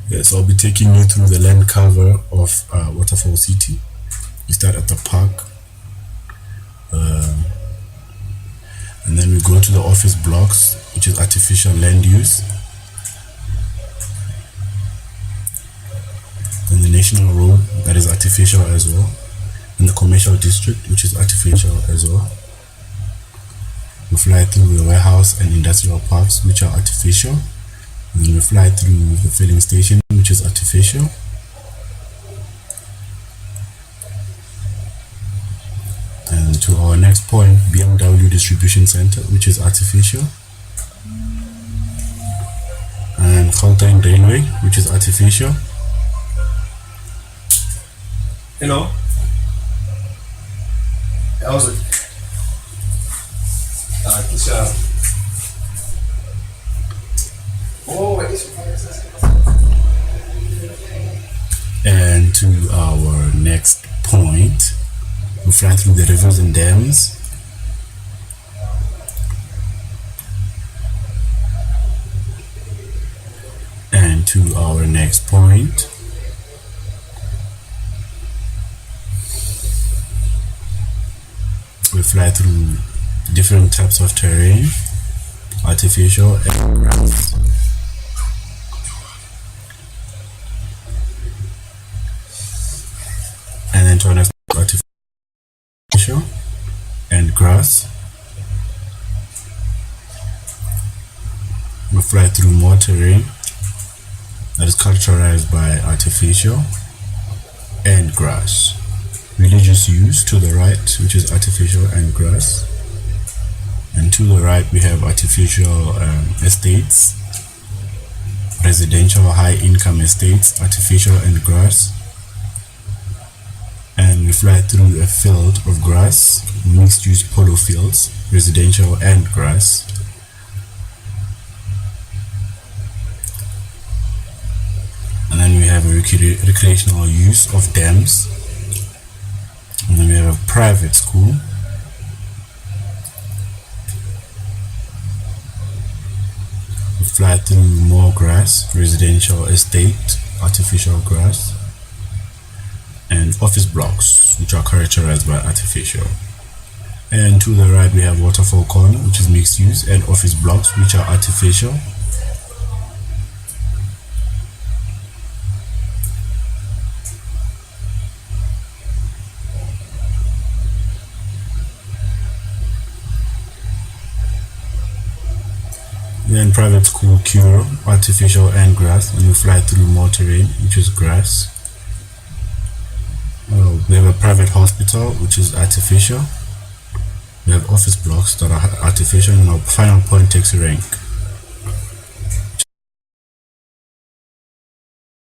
Yes, I'll be taking you through the land cover of Waterfall City. We start at the park, and then we go to the office blocks, which is artificial land use. Then the national road, that is artificial as well. And the commercial district, which is artificial as well. We fly through the warehouse and industrial parks, which are artificial. And then we fly through the filling station, which is artificial. And to our next point, BMW distribution center, which is artificial. And Gauteng railway, which is artificial. Hello. How's it? And to our next point, we fly through the rivers and dams. And to our next point, we fly through different types of terrain, artificial and grass. And then to our next artificial and grass. We fly through more terrain that is characterized by artificial and grass. Religious use to the right, which is artificial and grass. And to the right we have artificial estates, residential high income estates, artificial and grass. And we fly through a field of grass, mixed use polo fields, residential and grass. And then we have a recreational use of dams. And then we have a private school. We fly through more grass, residential estate, artificial grass, and office blocks, which are characterized by artificial. And to the right we have Waterfall corner, which is mixed use, and office blocks, which are artificial. Then private school Curo, artificial and grass, and we fly through more terrain, which is grass. We have a private hospital, which is artificial. We have office blocks that are artificial, and our final point takes a rank.